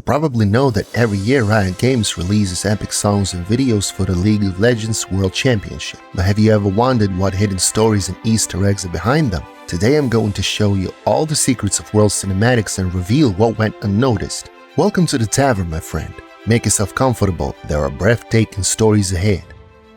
probably know that every year Riot Games releases epic songs and videos for the League of Legends World Championship. But have you ever wondered what hidden stories and Easter eggs are behind them? Today I'm going to show you all the secrets of World cinematics and reveal what went unnoticed. Welcome to the Tavern, my friend. Make yourself comfortable, there are breathtaking stories ahead.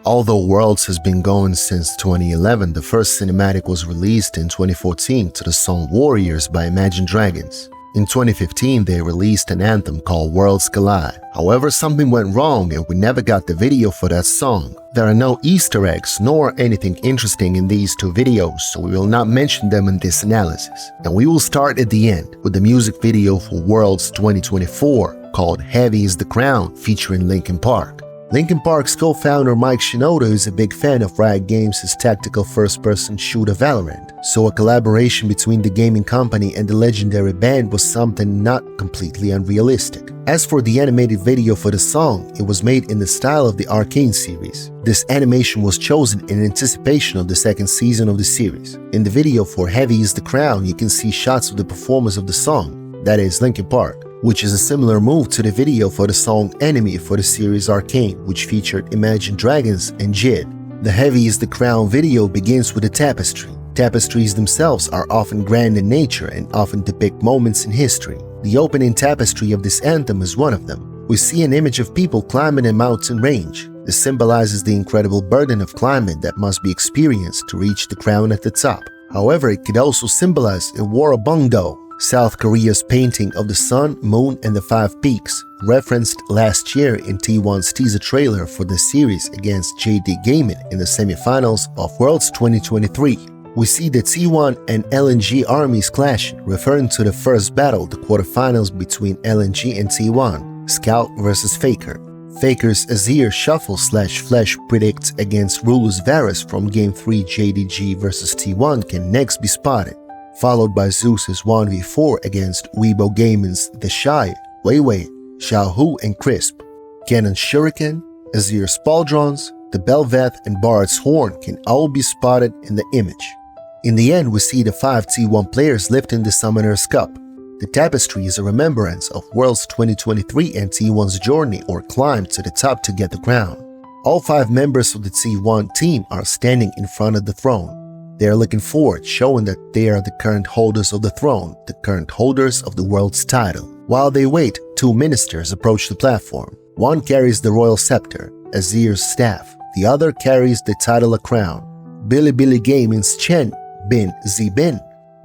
Although Worlds has been going since 2011, the first cinematic was released in 2014 to the song Warriors by Imagine Dragons. In 2015, they released an anthem called Worlds Collide. However, something went wrong and we never got the video for that song. There are no Easter eggs nor anything interesting in these two videos, so we will not mention them in this analysis. And we will start at the end with the music video for Worlds 2024 called Heavy is the Crown featuring Linkin Park. Linkin Park's co-founder Mike Shinoda is a big fan of Riot Games' tactical first-person shooter Valorant, so a collaboration between the gaming company and the legendary band was something not completely unrealistic. As for the animated video for the song, it was made in the style of the Arcane series. This animation was chosen in anticipation of the second season of the series. In the video for Heavy is the Crown, you can see shots of the performers of the song, that is Linkin Park, which is a similar move to the video for the song Enemy for the series Arcane, which featured Imagine Dragons and Jid. The Heavy is the Crown video begins with a tapestry. Tapestries themselves are often grand in nature and often depict moments in history. The opening tapestry of this anthem is one of them. We see an image of people climbing a mountain range. This symbolizes the incredible burden of climbing that must be experienced to reach the crown at the top. However, it could also symbolize a war of Bungdo, South Korea's painting of the sun, moon, and the five peaks, referenced last year in T1's teaser trailer for the series against JD Gaming in the semifinals of Worlds 2023. We see the T1 and LNG armies clashing, referring to the first battle, the quarterfinals between LNG and T1, Scout vs Faker. Faker's Azir Shuffle/Flash predicts against Rulus Varus from Game 3 JDG vs T1 can next be spotted, followed by Zeus's 1v4 against Weibo Gaming's The Shy, Weiwei, Xiaohu, and Crisp. Canon's Shuriken, Azir's Pauldrons, the Belveth, and Bard's Horn can all be spotted in the image. In the end, we see the 5 T1 players lifting the Summoner's Cup. The tapestry is a remembrance of Worlds 2023 and T1's journey or climb to the top to get the crown. All 5 members of the T1 team are standing in front of the throne. They are looking forward, showing that they are the current holders of the throne, the current holders of the world's title. While they wait, 2 ministers approach the platform. One carries the royal scepter, Azir's staff. The other carries the title of crown. Bilibili Gaming's Chen Bin Zibin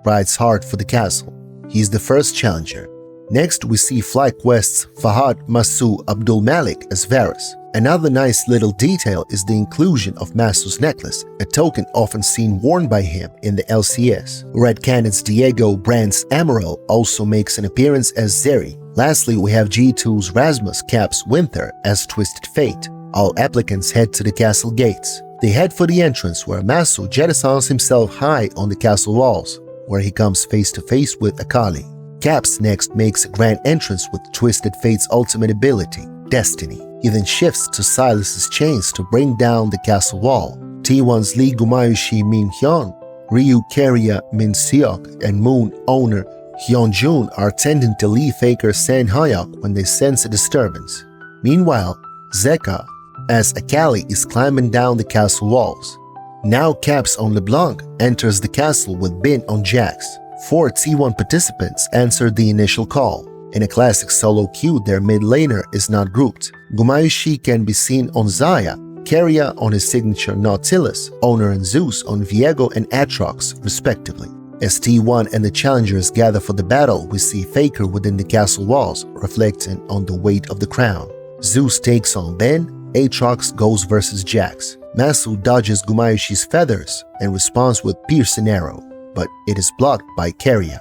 rides hard for the castle. He is the first challenger. Next, we see FlyQuest's Fahad Masu Abdul Malik as Varus. Another nice little detail is the inclusion of Masu's necklace, a token often seen worn by him in the LCS. Red Cannon's Diego Brand's Amaral also makes an appearance as Zeri. Lastly, we have G2's Rasmus Caps Winter as Twisted Fate. All applicants head to the castle gates. They head for the entrance where Masu jettisons himself high on the castle walls, where he comes face to face with Akali. Caps next makes a grand entrance with Twisted Fate's ultimate ability, Destiny. He then shifts to Silas's chains to bring down the castle wall. T1's Lee Gumayushi Min Hyun, Ryu Keria Min Seok, and Moon owner Hyun Jun are tending to Lee Faker San Hyuk when they sense a disturbance. Meanwhile, Zeka as Akali is climbing down the castle walls. Now Caps on LeBlanc enters the castle with Bin on Jax. 4 T1 participants answered the initial call. In a classic solo queue, their mid laner is not grouped. Gumayushi can be seen on Xayah, Keria on his signature Nautilus, Owner and Zeus on Viego and Atrox, respectively. As T1 and the challengers gather for the battle, we see Faker within the castle walls, reflecting on the weight of the crown. Zeus takes on Ben, Atrox goes versus Jax. Masu dodges Gumayushi's feathers and responds with Piercing Arrow, but it is blocked by Keria.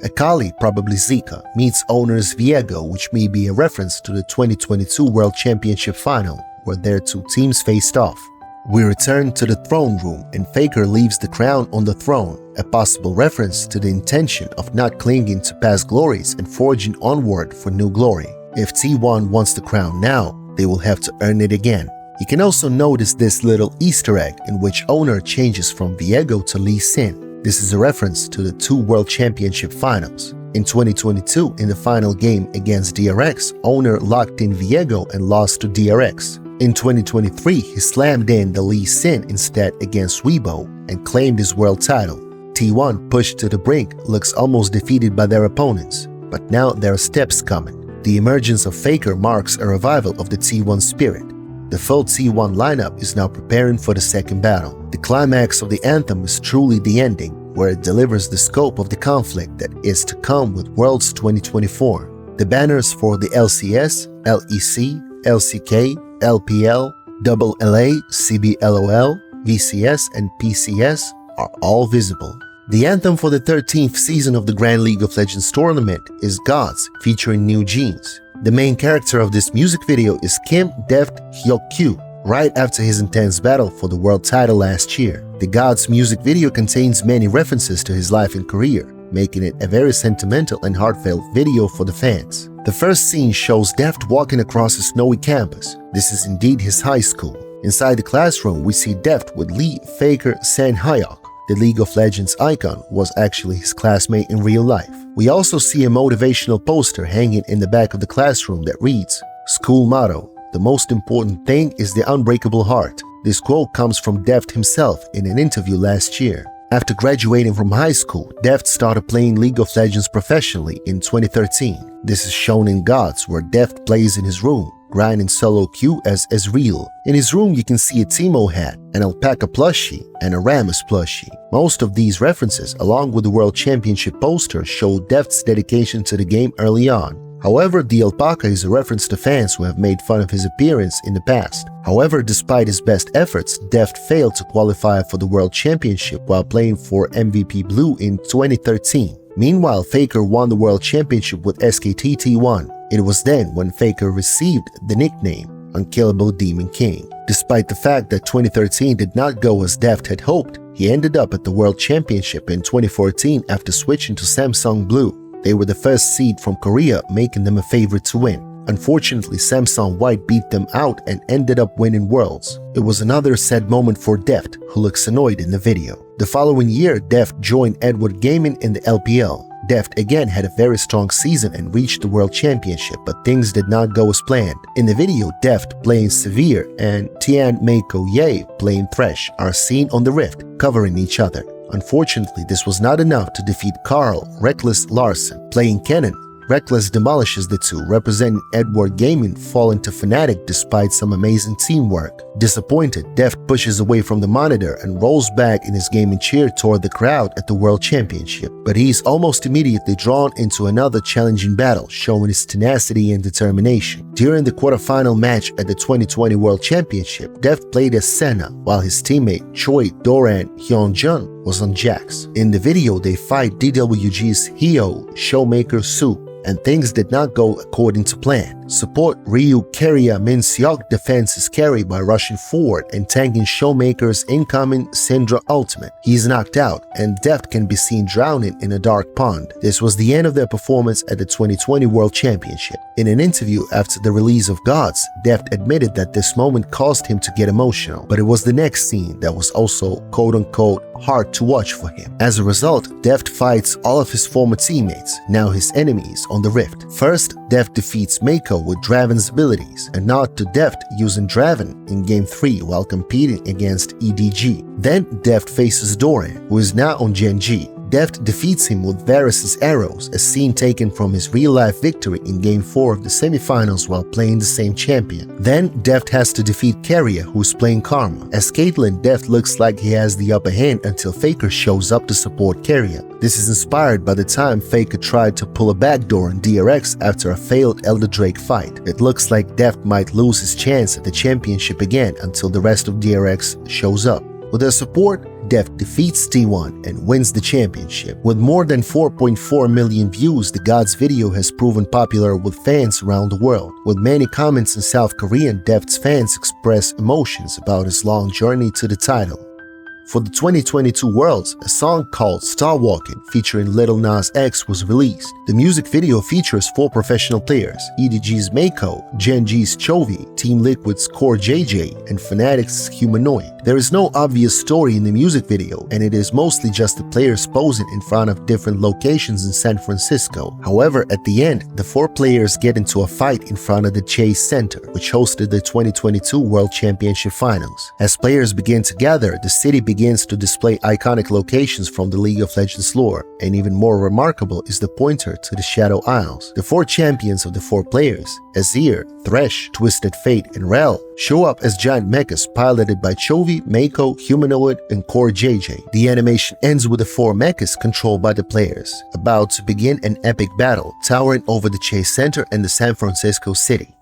Akali, probably Zika, meets owners Viego, which may be a reference to the 2022 World Championship final, where their 2 teams faced off. We return to the throne room and Faker leaves the crown on the throne, a possible reference to the intention of not clinging to past glories and forging onward for new glory. If T1 wants the crown now, they will have to earn it again. You can also notice this little Easter egg in which owner changes from Viego to Lee Sin. This is a reference to the 2 World Championship finals. In 2022, in the final game against DRX, Owner locked in Viego and lost to DRX. In 2023, he slammed in the Lee Sin instead against Weibo and claimed his world title. T1, pushed to the brink, looks almost defeated by their opponents, but now there are steps coming. The emergence of Faker marks a revival of the T1 spirit. The full T1 lineup is now preparing for the second battle. The climax of the anthem is truly the ending, where it delivers the scope of the conflict that is to come with Worlds 2024. The banners for the LCS, LEC, LCK, LPL, LLA, CBLOL, VCS, and PCS are all visible. The anthem for the 13th season of the Grand League of Legends tournament is Gods, featuring New Jeans. The main character of this music video is Kim Deft Hyokyu, right after his intense battle for the world title last year. The Gods music video contains many references to his life and career, making it a very sentimental and heartfelt video for the fans. The first scene shows Deft walking across a snowy campus. This is indeed his high school. Inside the classroom, we see Deft with Lee Faker San Hyok. The League of Legends icon was actually his classmate in real life. We also see a motivational poster hanging in the back of the classroom that reads, "School motto, the most important thing is the unbreakable heart." This quote comes from Deft himself in an interview last year. After graduating from high school, Deft started playing League of Legends professionally in 2013. This is shown in Gods, where Deft plays in his room, grinding solo queue as Ezreal. In his room, you can see a Teemo hat, an alpaca plushie, and a Rammus plushie. Most of these references, along with the World Championship poster, show Deft's dedication to the game early on. However, the alpaca is a reference to fans who have made fun of his appearance in the past. However, despite his best efforts, Deft failed to qualify for the World Championship while playing for MVP Blue in 2013. Meanwhile, Faker won the World Championship with SKT T1. It was then when Faker received the nickname Unkillable Demon King. Despite the fact that 2013 did not go as Deft had hoped, he ended up at the World Championship in 2014 after switching to Samsung Blue. They were the first seed from Korea, making them a favorite to win. Unfortunately, Samsung White beat them out and ended up winning Worlds. It was another sad moment for Deft, who looks annoyed in the video. The following year, Deft joined Edward Gaming in the LPL. Deft again had a very strong season and reached the World Championship, but things did not go as planned. In the video, Deft playing Severe and Tian Meiko Ye playing Thresh are seen on the Rift, covering each other. Unfortunately, this was not enough to defeat Carl Reckless Larsen. Playing Kennen, Reckless demolishes the two, representing Edward Gaming falling to Fnatic despite some amazing teamwork. Disappointed, Deft pushes away from the monitor and rolls back in his gaming chair toward the crowd at the World Championship. But he's almost immediately drawn into another challenging battle, showing his tenacity and determination. During the quarterfinal match at the 2020 World Championship, Deft played as Senna, while his teammate Choi Doran Hyunjun was on Jax. In the video, they fight DWG's Hyo Showmaker Su, and things did not go according to plan. Support Ryu Keria Min Seok defends his carry by rushing forward and tanking Showmaker's incoming Syndra ultimate. He's knocked out, and Deft can be seen drowning in a dark pond. This was the end of their performance at the 2020 World Championship. In an interview after the release of Gods, Deft admitted that this moment caused him to get emotional, but it was the next scene that was also quote-unquote hard to watch for him. As a result, Deft fights all of his former teammates, now his enemies, on the Rift. First, Deft defeats Meiko with Draven's abilities, a nod to Deft using Draven in Game 3 while competing against EDG. Then Deft faces Doran, who is now on Gen G. Deft defeats him with Varus' arrows, a scene taken from his real-life victory in Game 4 of the semifinals while playing the same champion. Then Deft has to defeat Keria, who's playing Karma. As Caitlyn, Deft looks like he has the upper hand until Faker shows up to support Keria. This is inspired by the time Faker tried to pull a backdoor on DRX after a failed Elder Drake fight. It looks like Deft might lose his chance at the championship again until the rest of DRX shows up. With their support, Deft defeats T1 and wins the championship. With more than 4.4 million views, the Gods video has proven popular with fans around the world. With many comments in South Korean, Deft's fans express emotions about his long journey to the title. For the 2022 Worlds, a song called Star Walkin' featuring Lil Nas X was released. The music video features 4 professional players: EDG's Mako, Gen G's Chovy, Team Liquid's Core JJ, and Fnatic's Humanoid. There is no obvious story in the music video, and it is mostly just the players posing in front of different locations in San Francisco. However, at the end, the 4 players get into a fight in front of the Chase Center, which hosted the 2022 World Championship Finals. As players begin to gather, the city begins to display iconic locations from the League of Legends lore, and even more remarkable is the pointer to the Shadow Isles. The 4 champions of the 4 players, Azir, Thresh, Twisted Fate, and Rel, show up as giant mechas piloted by Chovy, Mako, Humanoid, and Core JJ. The animation ends with the 4 mechas controlled by the players, about to begin an epic battle, towering over the Chase Center and the San Francisco city.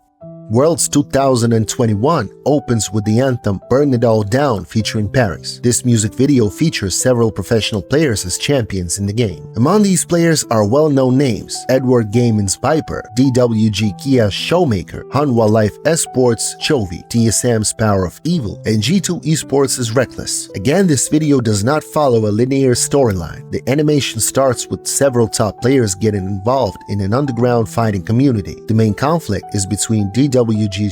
Worlds 2021 opens with the anthem Burn It All Down featuring Paris. This music video features several professional players as champions in the game. Among these players are well-known names: Edward Gaming's Viper, DWG Kia's Showmaker, Hanwha Life Esports' Chovy, TSM's Power of Evil, and G2 Esports' Reckless. Again, this video does not follow a linear storyline. The animation starts with several top players getting involved in an underground fighting community. The main conflict is between DWG's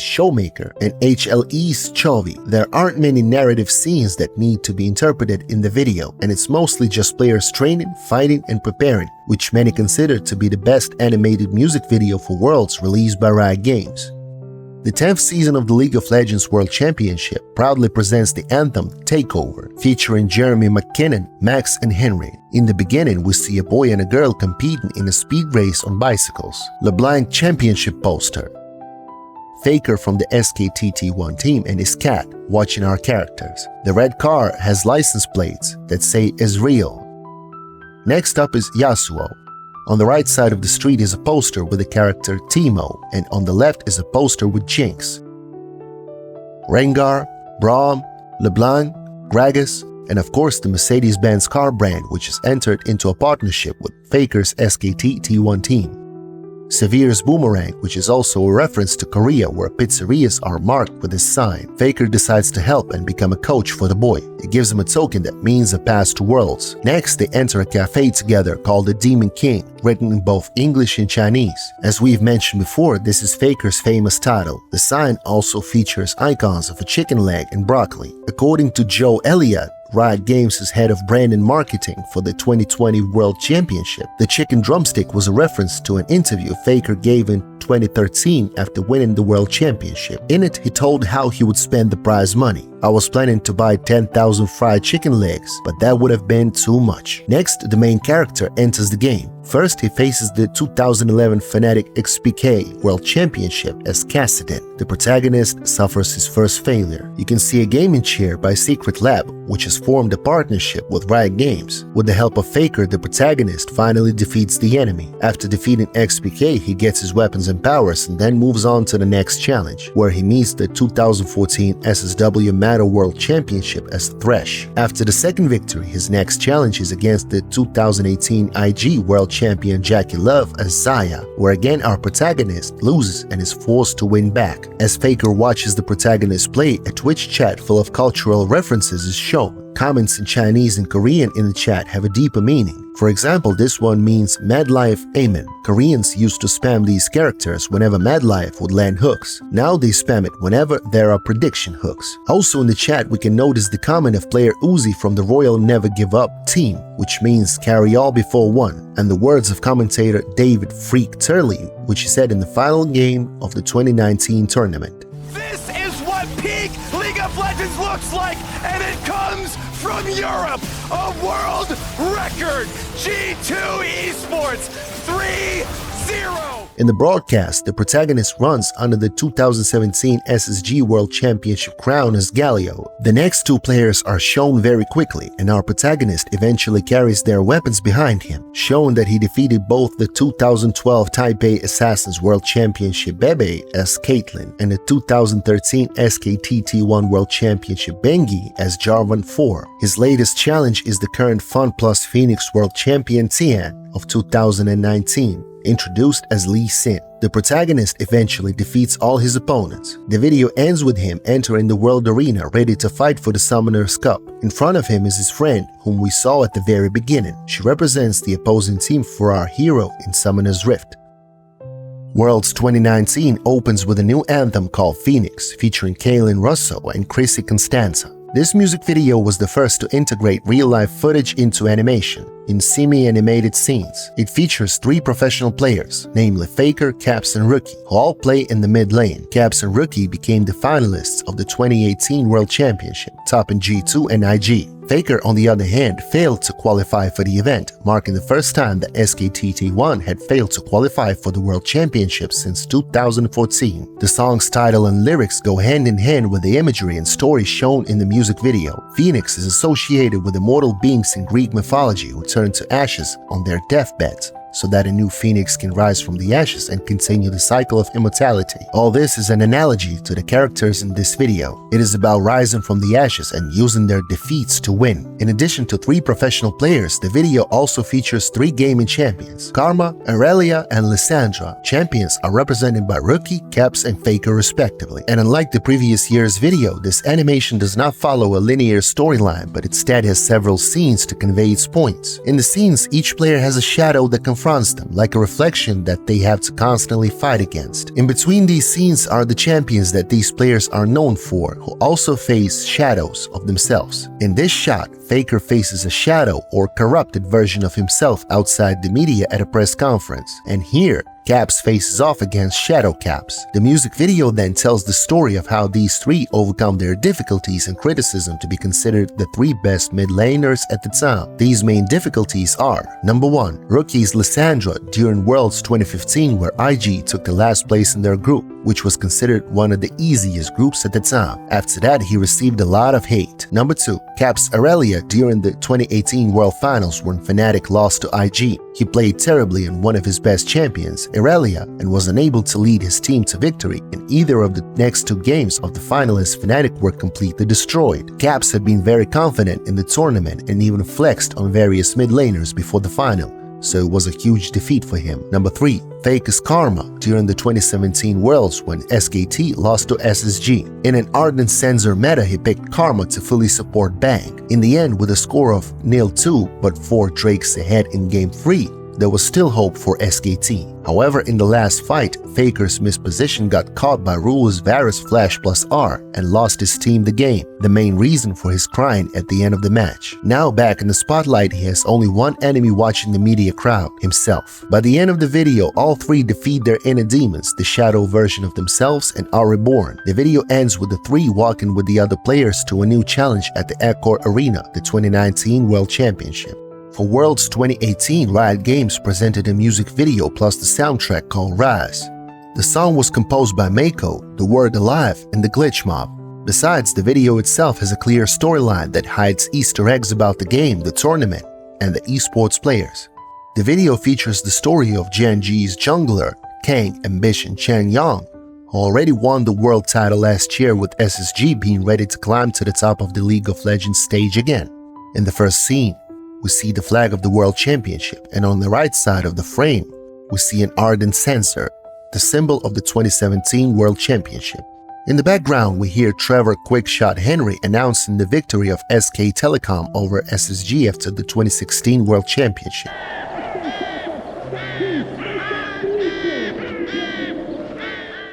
Showmaker and HLE's Chovy. There aren't many narrative scenes that need to be interpreted in the video, and it's mostly just players training, fighting, and preparing, which many consider to be the best animated music video for Worlds released by Riot Games. The 10th season of the League of Legends World Championship proudly presents the anthem Takeover, featuring Jeremy McKinnon, Max, and Henry. In the beginning, we see a boy and a girl competing in a speed race on bicycles. LeBlanc Championship poster. Faker from the SKTT1 team and his cat watching our characters. The red car has license plates that say Israel. Next up is Yasuo. On the right side of the street is a poster with the character Teemo, and on the left is a poster with Jinx. Rengar, Braum, LeBlanc, Gragas, and of course the Mercedes-Benz car brand, which has entered into a partnership with Faker's SKTT1 team. Severe's Boomerang, which is also a reference to Korea where pizzerias are marked with this sign. Faker decides to help and become a coach for the boy. It gives him a token that means a pass to Worlds. Next, they enter a cafe together called the Demon King, written in both English and Chinese. As we've mentioned before, this is Faker's famous title. The sign also features icons of a chicken leg and broccoli. According to Joe Elliott, Riot Games' head of brand and marketing for the 2020 World Championship, the chicken drumstick was a reference to an interview Faker gave in 2013 after winning the World Championship. In it, he told how he would spend the prize money. "I was planning to buy 10,000 fried chicken legs, but that would have been too much." Next, the main character enters the game. First, he faces the 2011 Fnatic XPK World Championship as Kassadin. The protagonist suffers his first failure. You can see a gaming chair by Secret Lab, which has formed a partnership with Riot Games. With the help of Faker, the protagonist finally defeats the enemy. After defeating XPK, he gets his weapons and powers and then moves on to the next challenge, where he meets the 2014 SSW Matter World Championship as Thresh. After the second victory, his next challenge is against the 2018 IG World Champion Jackie Love as Zaya, where again our protagonist loses and is forced to win back. As Faker watches the protagonist play, a Twitch chat full of cultural references is shown. Comments in Chinese and Korean in the chat have a deeper meaning. For example, this one means Mad Life Amen. Koreans used to spam these characters whenever Mad Life would land hooks. Now they spam it whenever there are prediction hooks. Also in the chat we can notice the comment of player Uzi from the Royal Never Give Up team, which means carry all before one, and the words of commentator David Freak Turley, which he said in the final game of the 2019 tournament. This is what peak League of Legends looks like, and it comes from Europe. A world record. G2 Esports 3-0. In the broadcast, the protagonist runs under the 2017 SSG World Championship crown as Galio. The next 2 players are shown very quickly, and our protagonist eventually carries their weapons behind him, showing that he defeated both the 2012 Taipei Assassins World Championship Bebe as Caitlyn and the 2013 SKTT1 World Championship Bengi as Jarvan 4. His latest challenge is the current Fun Plus Phoenix World Champion Tian of 2019. introduced as Lee Sin. The protagonist eventually defeats all his opponents. The video ends with him entering the world arena ready to fight for the Summoner's Cup. In front of him is his friend, whom we saw at the very beginning. She represents the opposing team for our hero in Summoner's Rift. Worlds 2019 opens with a new anthem called Phoenix, featuring Kaylin Russell and Chrissy Constanza. This music video was the first to integrate real-life footage into animation, in semi-animated scenes. It features 3 professional players, namely Faker, Caps and Rookie, who all play in the mid lane. Caps and Rookie became the finalists of the 2018 World Championship, topping G2 and IG. Faker, on the other hand, failed to qualify for the event, marking the first time that SKTT1 had failed to qualify for the World Championship since 2014. The song's title and lyrics go hand in hand with the imagery and story shown in the music video. Phoenix is associated with immortal beings in Greek mythology who turn to ashes on their deathbeds, so that a new phoenix can rise from the ashes and continue the cycle of immortality. All this is an analogy to the characters in this video. It is about rising from the ashes and using their defeats to win. In addition to 3 professional players, the video also features 3 gaming champions, Karma, Aurelia, and Lissandra. Champions are represented by Rookie, Caps, and Faker respectively. And unlike the previous year's video, this animation does not follow a linear storyline, but instead has several scenes to convey its points. In the scenes, each player has a shadow that confronts them, like a reflection that they have to constantly fight against. In between these scenes are the champions that these players are known for, who also face shadows of themselves. In this shot, Faker faces a shadow or corrupted version of himself outside the media at a press conference, and here, Caps faces off against Shadow Caps. The music video then tells the story of how these 3 overcome their difficulties and criticism to be considered the 3 best mid laners at the time. These main difficulties are: number 1, Rookie's Lissandra during Worlds 2015, where IG took the last place in their group, which was considered one of the easiest groups at the time. After that, he received a lot of hate. Number 2, Caps Aurelia during the 2018 World Finals when Fnatic lost to IG. He played terribly in one of his best champions, Aurelia, and was unable to lead his team to victory in either of the next 2 games of the finalists. Fnatic were completely destroyed. Caps had been very confident in the tournament and even flexed on various mid laners before the final, so it was a huge defeat for him. Number 3, Faker's Karma during the 2017 Worlds when SKT lost to SSG. In an ardent censor meta, he picked Karma to fully support Bang. In the end, with a score of 0-2 but 4 Drakes ahead in Game 3, there was still hope for SKT. However, in the last fight, Faker's misposition got caught by Rule's Varus Flash plus R and lost his team the game, the main reason for his crying at the end of the match. Now back in the spotlight, he has only one enemy watching the media crowd, himself. By the end of the video, all 3 defeat their inner demons, the shadow version of themselves, and are reborn. The video ends with the 3 walking with the other players to a new challenge at the Accor Arena, the 2019 World Championship. For Worlds 2018, Riot Games presented a music video plus the soundtrack called Rise. The song was composed by Mako, The Word Alive, and the Glitch Mob. Besides, the video itself has a clear storyline that hides Easter eggs about the game, the tournament, and the esports players. The video features the story of Gen G's jungler, Kang Ambition Changyang, who already won the world title last year, with SSG being ready to climb to the top of the League of Legends stage again. In the first scene, we see the flag of the World Championship, and on the right side of the frame, we see an ardent censer, the symbol of the 2017 World Championship. In the background, we hear Trevor Quickshot Henry announcing the victory of SK Telecom over SSG after the 2016 World Championship.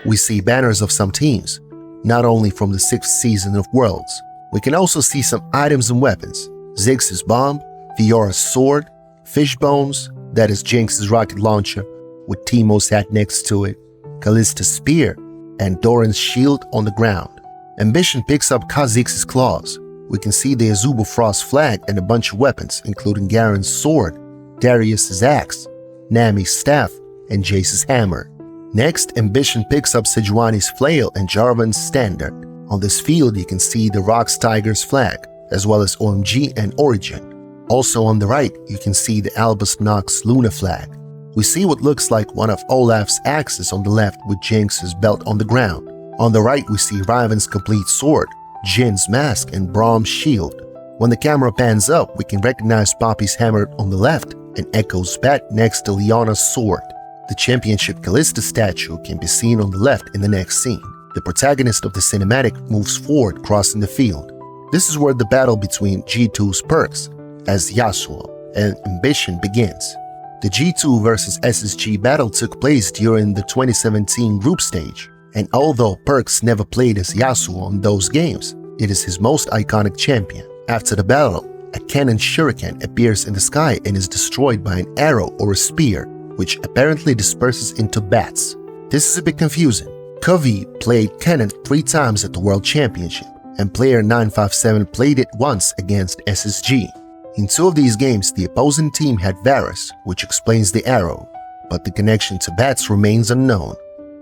We see banners of some teams, not only from the 6th season of Worlds. We can also see some items and weapons: Ziggs's bomb, Fiora's sword, Fishbones, that is Jinx's rocket launcher, with Teemo's hat next to it, Kallista's spear, and Doran's shield on the ground. Ambition picks up Kha'Zix's claws. We can see the Azubu Frost flag and a bunch of weapons, including Garen's sword, Darius's axe, Nami's staff, and Jace's hammer. Next, Ambition picks up Sejuani's flail and Jarvan's standard. On this field, you can see the Rox Tiger's flag, as well as OMG and Origin. Also on the right, you can see the Albus Nox Luna flag. We see what looks like one of Olaf's axes on the left with Jinx's belt on the ground. On the right, we see Riven's complete sword, Jin's mask, and Braum's shield. When the camera pans up, we can recognize Poppy's hammer on the left and Echo's bat next to Leona's sword. The championship Kalista statue can be seen on the left in the next scene. The protagonist of the cinematic moves forward crossing the field. This is where the battle between G2's Perks as Yasuo and Ambition begins. The G2 versus SSG battle took place during the 2017 group stage, and although Perks never played as Yasuo in those games, it is his most iconic champion. After the battle, a cannon shuriken appears in the sky and is destroyed by an arrow or a spear, which apparently disperses into bats. This is a bit confusing. Covey played cannon 3 times at the World Championship, and player 957 played it once against SSG. In 2 of these games, the opposing team had Varus, which explains the arrow, but the connection to bats remains unknown.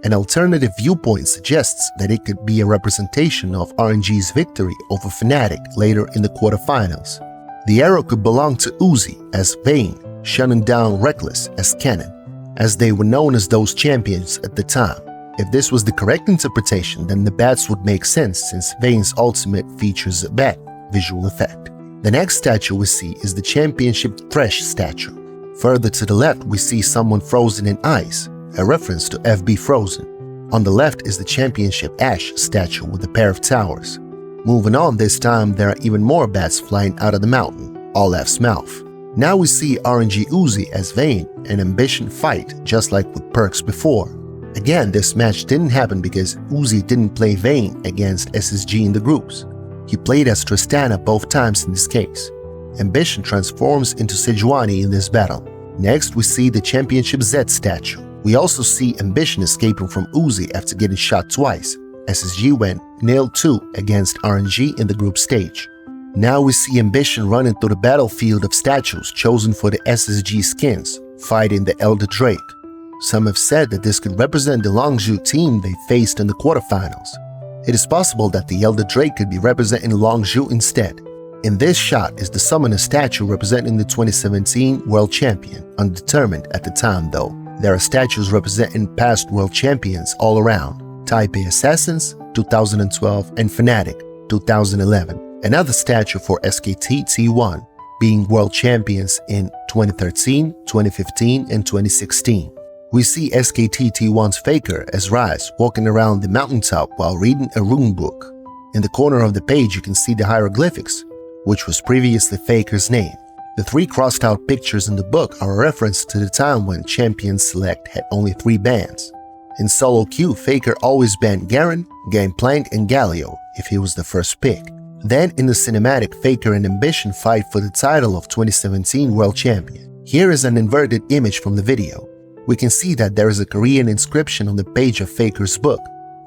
An alternative viewpoint suggests that it could be a representation of RNG's victory over Fnatic later in the quarterfinals. The arrow could belong to Uzi as Vayne, shutting down Reckless as Cannon, as they were known as those champions at the time. If this was the correct interpretation, then the bats would make sense since Vayne's ultimate features a bat visual effect. The next statue we see is the Championship Thresh statue. Further to the left, we see someone frozen in ice, a reference to FB Frozen. On the left is the Championship Ashe statue with a pair of towers. Moving on, this time there are even more bats flying out of the mountain, Olaf's mouth. Now we see RNG Uzi as Vayne and Ambition fight just like with Perks before. Again, this match didn't happen because Uzi didn't play Vayne against SSG in the groups. He played as Tristana both times in this case. Ambition transforms into Sejuani in this battle. Next, we see the Championship Z statue. We also see Ambition escaping from Uzi after getting shot twice. SSG went 0-2 against RNG in the group stage. Now we see Ambition running through the battlefield of statues chosen for the SSG skins, fighting the Elder Drake. Some have said that this could represent the Longzhu team they faced in the quarterfinals. It is possible that the Elder Drake could be representing Longzhu instead. In this shot is the Summoner statue representing the 2017 World Champion, undetermined at the time though. There are statues representing past World Champions all around: Taipei Assassins 2012 and Fnatic 2011. Another statue for SKT T1 being World Champions in 2013, 2015 and 2016. We see SKT T1's Faker as Rise walking around the mountaintop while reading a rune book. In the corner of the page you can see the hieroglyphics, which was previously Faker's name. The 3 crossed out pictures in the book are a reference to the time when Champions Select had only 3 bans. In solo queue, Faker always banned Garen, Gangplank and Galio if he was the first pick. Then in the cinematic, Faker and Ambition fight for the title of 2017 World Champion. Here is an inverted image from the video. We can see that there is a Korean inscription on the page of Faker's book,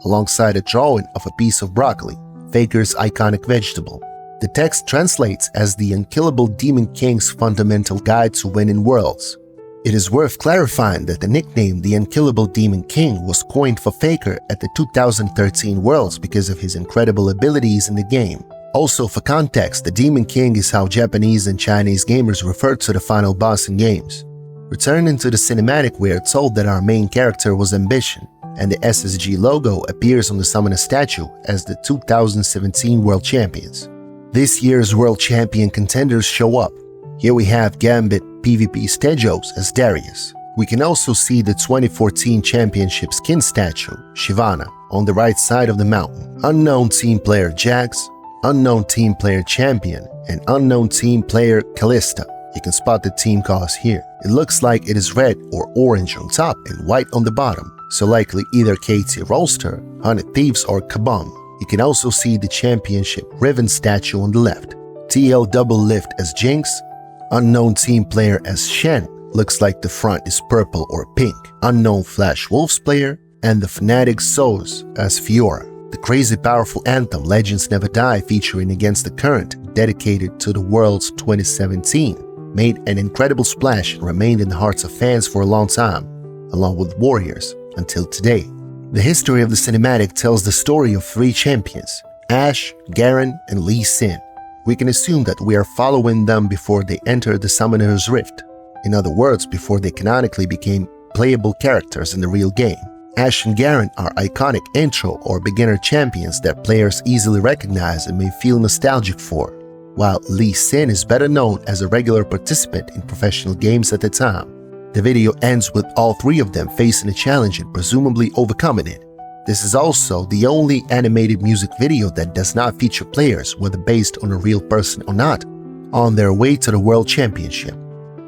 alongside a drawing of a piece of broccoli, Faker's iconic vegetable. The text translates as the Unkillable Demon King's fundamental guide to winning worlds. It is worth clarifying that the nickname the Unkillable Demon King was coined for Faker at the 2013 Worlds because of his incredible abilities in the game. Also for context, the Demon King is how Japanese and Chinese gamers refer to the final boss in games. Returning to the cinematic, we are told that our main character was Ambition, and the SSG logo appears on the Summoner statue as the 2017 World Champions. This year's World Champion contenders show up. Here we have Gambit PvP Stejos as Darius. We can also see the 2014 Championship skin statue, Shyvana, on the right side of the mountain. Unknown team player Jax, unknown team player Champion, and unknown team player Kalista. You can spot the team colors here. It looks like it is red or orange on top and white on the bottom, so likely either KT Rolster, 100 Thieves or Kabam. You can also see the Championship Riven statue on the left. TL Double Lift as Jinx, unknown team player as Shen, looks like the front is purple or pink, unknown Flash Wolves player, and the Fnatic Souls as Fiora. The crazy powerful anthem Legends Never Die featuring Against the Current, dedicated to the Worlds 2017, made an incredible splash and remained in the hearts of fans for a long time, along with Warriors, until today. The history of the cinematic tells the story of 3 champions, Ashe, Garen, and Lee Sin. We can assume that we are following them before they entered the Summoner's Rift. In other words, before they canonically became playable characters in the real game. Ashe and Garen are iconic intro or beginner champions that players easily recognize and may feel nostalgic for, while Lee Sin is better known as a regular participant in professional games at the time. The video ends with all three of them facing a challenge and presumably overcoming it. This is also the only animated music video that does not feature players, whether based on a real person or not, on their way to the World Championship.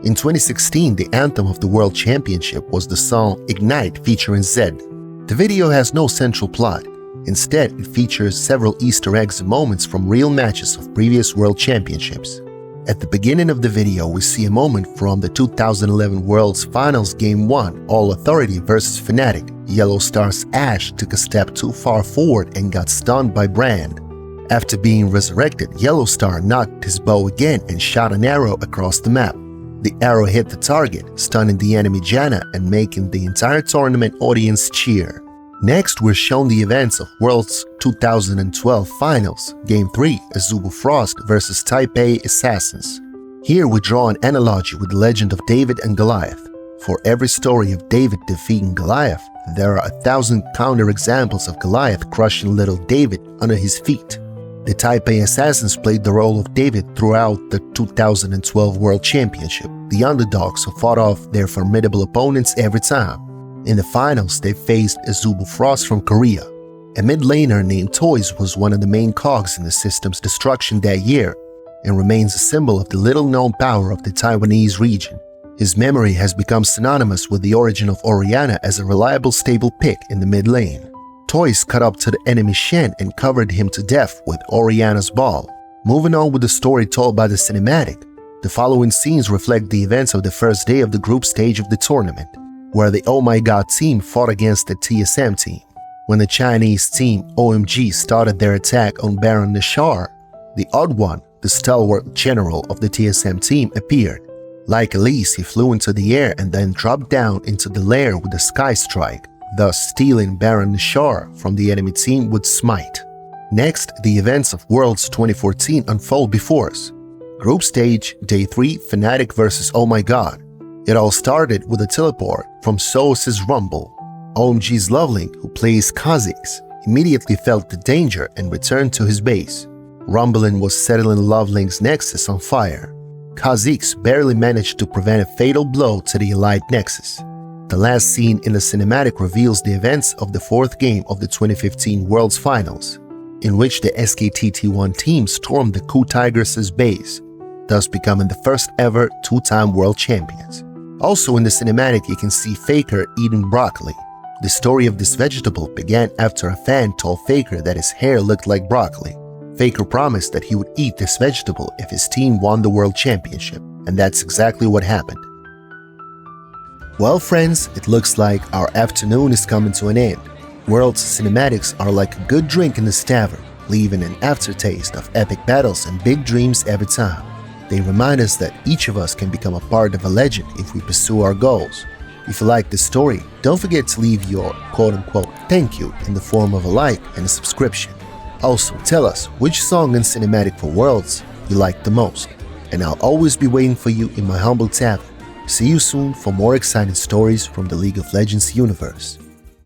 In 2016, the anthem of the World Championship was the song Ignite featuring Zed. The video has no central plot. Instead, it features several Easter eggs and moments from real matches of previous World Championships. At the beginning of the video, we see a moment from the 2011 World's Finals Game 1, All Authority vs Fnatic. Yellow Star's Ashe took a step too far forward and got stunned by Brand. After being resurrected, Yellow Star knocked his bow again and shot an arrow across the map. The arrow hit the target, stunning the enemy Janna and making the entire tournament audience cheer. Next, we're shown the events of World's 2012 Finals, Game 3, Azubu Frost vs Taipei Assassins. Here we draw an analogy with the legend of David and Goliath. For every story of David defeating Goliath, there are 1,000 counterexamples of Goliath crushing little David under his feet. The Taipei Assassins played the role of David throughout the 2012 World Championship, the underdogs who fought off their formidable opponents every time. In the finals, they faced Azubu Frost from Korea. A mid-laner named Toys was one of the main cogs in the system's destruction that year and remains a symbol of the little-known power of the Taiwanese region. His memory has become synonymous with the origin of Orianna as a reliable, stable pick in the mid lane. Toys cut up to the enemy Shen and covered him to death with Orianna's ball. Moving on with the story told by the cinematic, the following scenes reflect the events of the first day of the group stage of the tournament, where the Oh My God team fought against the TSM team. When the Chinese team OMG started their attack on Baron Nashar, the Odd One, the stalwart general of the TSM team, appeared. Like Elise, he flew into the air and then dropped down into the lair with a Sky Strike, thus stealing Baron Nashar from the enemy team with Smite. Next, the events of Worlds 2014 unfold before us. Group Stage, Day 3, Fnatic vs Oh My God. It all started with a teleport from Soos's Rumble. OMG's Lovelink, who plays Kha'Zix, immediately felt the danger and returned to his base. Rumblin was settling Lovelink's Nexus on fire. Kha'Zix barely managed to prevent a fatal blow to the Elite Nexus. The last scene in the cinematic reveals the events of the fourth game of the 2015 World's Finals, in which the SKT-T1 team stormed the Ku Tigers' base, thus becoming the first ever two-time world champions. Also in the cinematic, you can see Faker eating broccoli. The story of this vegetable began after a fan told Faker that his hair looked like broccoli. Faker promised that he would eat this vegetable if his team won the World Championship, and that's exactly what happened. Well friends, it looks like our afternoon is coming to an end. World's cinematics are like a good drink in this tavern, leaving an aftertaste of epic battles and big dreams every time. They remind us that each of us can become a part of a legend if we pursue our goals. If you like this story, don't forget to leave your quote-unquote thank you in the form of a like and a subscription. Also, tell us which song in Cinematic for Worlds you like the most, and I'll always be waiting for you in my humble tavern. See you soon for more exciting stories from the League of Legends universe.